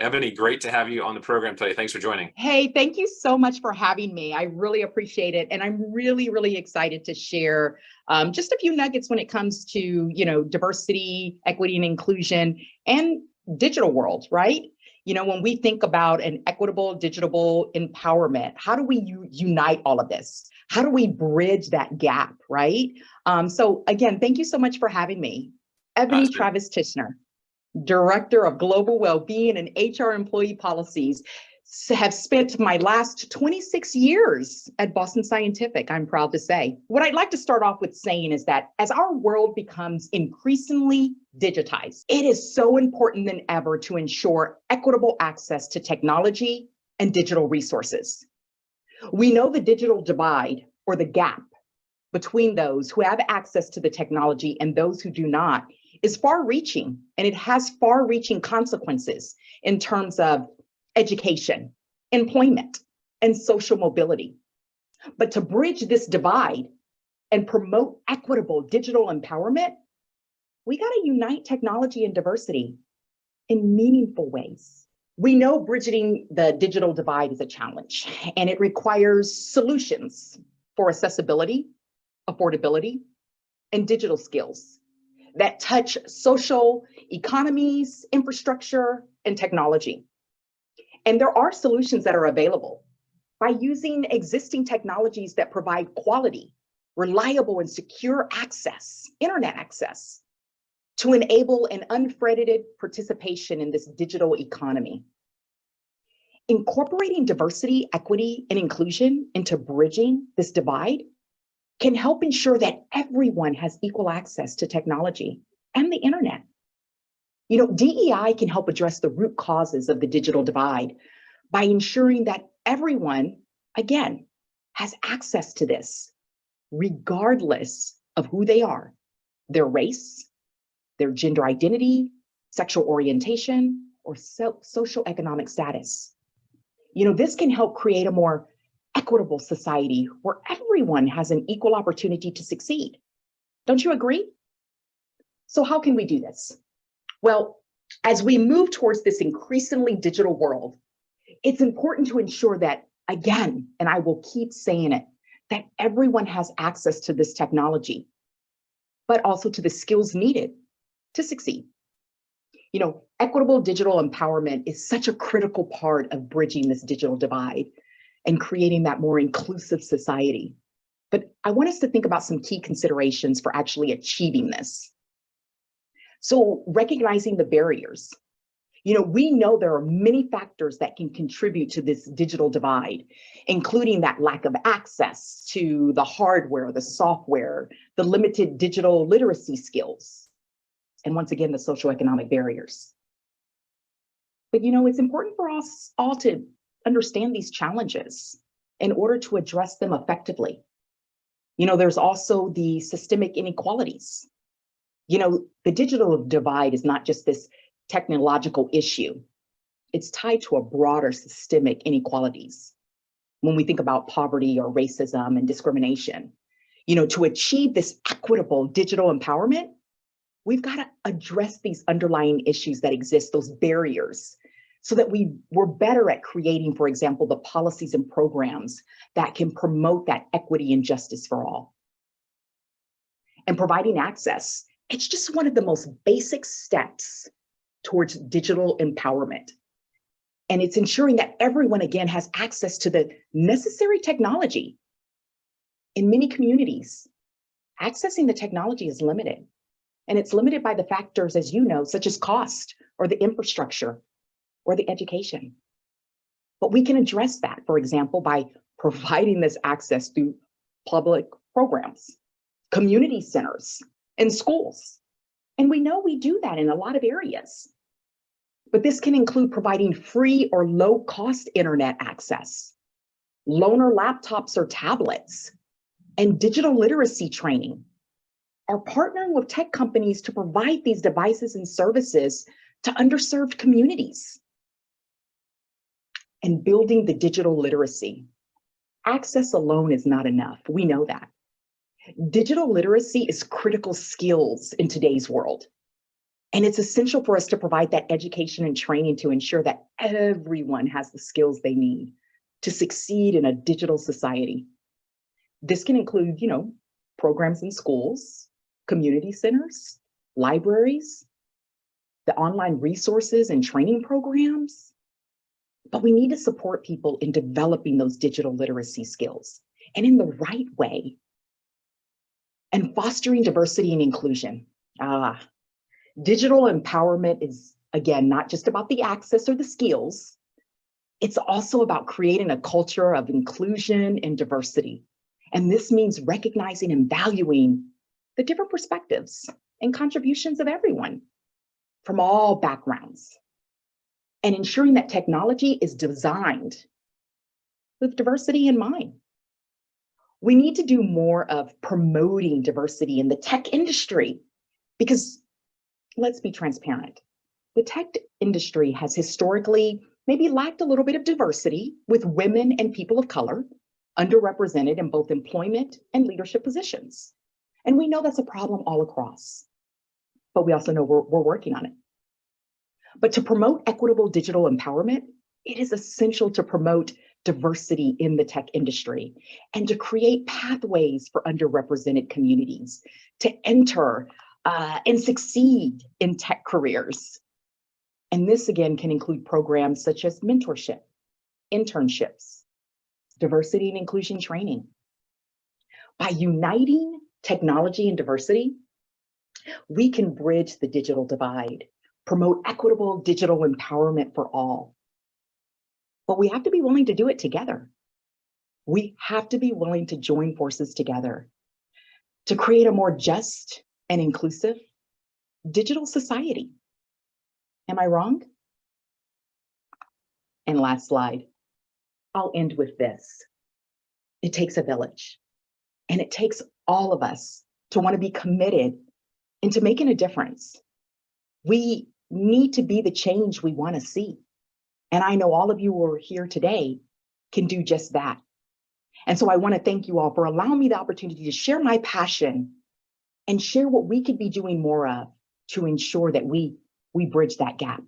Ebony, great to have you on the program today. Thanks for joining. Hey, thank you so much for having me. I really appreciate it. And I'm really, really excited to share just a few nuggets when it comes to, diversity, equity, and inclusion and digital world, right? When we think about an equitable digital empowerment, how do we unite all of this? How do we bridge that gap, right? So again, thank you so much for having me. Ebony Travis Tichenor, Director of Global Wellbeing and HR Employee Policies, have spent my last 26 years at Boston Scientific, I'm proud to say. What I'd like to start off with saying is that as our world becomes increasingly digitized, it is so important than ever to ensure equitable access to technology and digital resources. We know the digital divide, or the gap between those who have access to the technology and those who do not, is far-reaching, and it has far-reaching consequences in terms of education, employment, and social mobility. But to bridge this divide and promote equitable digital empowerment, we got to unite technology and diversity in meaningful ways. We know bridging the digital divide is a challenge, and it requires solutions for accessibility, affordability, and digital skills that touch social economies, infrastructure, and technology. And there are solutions that are available by using existing technologies that provide quality, reliable, and secure access, internet access, to enable an unfettered participation in this digital economy. Incorporating diversity, equity, and inclusion into bridging this divide can help ensure that everyone has equal access to technology and the internet. DEI can help address the root causes of the digital divide by ensuring that everyone, again, has access to this, regardless of who they are, their race, their gender identity, sexual orientation, or socioeconomic status. This can help create a more equitable society where everyone has an equal opportunity to succeed. Don't you agree? So how can we do this? Well, as we move towards this increasingly digital world, it's important to ensure that, again, and I will keep saying it, that everyone has access to this technology, but also to the skills needed to succeed. Equitable digital empowerment is such a critical part of bridging this digital divide and creating that more inclusive society. But I want us to think about some key considerations for actually achieving this. So recognizing the barriers. We know there are many factors that can contribute to this digital divide, including that lack of access to the hardware, the software, the limited digital literacy skills, and once again, the socioeconomic barriers. But it's important for us all to understand these challenges in order to address them effectively. There's also the systemic inequalities. The digital divide is not just this technological issue. It's tied to a broader systemic inequalities. When we think about poverty or racism and discrimination, to achieve this equitable digital empowerment, we've got to address these underlying issues that exist, those barriers, so that we're better at creating, for example, the policies and programs that can promote that equity and justice for all. And providing access, it's just one of the most basic steps towards digital empowerment. And it's ensuring that everyone, again, has access to the necessary technology. In many communities, accessing the technology is limited. And it's limited by the factors, as you know, such as cost or the infrastructure or the education. But we can address that, for example, by providing this access through public programs, community centers, and schools. And we know we do that in a lot of areas. But this can include providing free or low-cost internet access, loaner laptops or tablets, and digital literacy training, or partnering with tech companies to provide these devices and services to underserved communities. And building the digital literacy. Access alone is not enough. We know that. Digital literacy is critical skills in today's world. And it's essential for us to provide that education and training to ensure that everyone has the skills they need to succeed in a digital society. This can include, programs in schools, community centers, libraries, the online resources and training programs. But we need to support people in developing those digital literacy skills and in the right way. And fostering diversity and inclusion. Digital empowerment is, again, not just about the access or the skills. It's also about creating a culture of inclusion and diversity. And this means recognizing and valuing the different perspectives and contributions of everyone from all backgrounds, and ensuring that technology is designed with diversity in mind. We need to do more of promoting diversity in the tech industry because, let's be transparent, the tech industry has historically maybe lacked a little bit of diversity with women and people of color underrepresented in both employment and leadership positions. And we know that's a problem all across, but we also know we're working on it. But to promote equitable digital empowerment, it is essential to promote diversity in the tech industry and to create pathways for underrepresented communities to enter and succeed in tech careers. And this again can include programs such as mentorship, internships, diversity and inclusion training. By uniting technology and diversity, we can bridge the digital divide, promote equitable digital empowerment for all. But we have to be willing to do it together. We have to be willing to join forces together to create a more just and inclusive digital society. Am I wrong? And last slide. I'll end with this. It takes a village, and it takes all of us to want to be committed into making a difference. We need to be the change we want to see. And I know all of you who are here today can do just that. And so I want to thank you all for allowing me the opportunity to share my passion and share what we could be doing more of to ensure that we bridge that gap.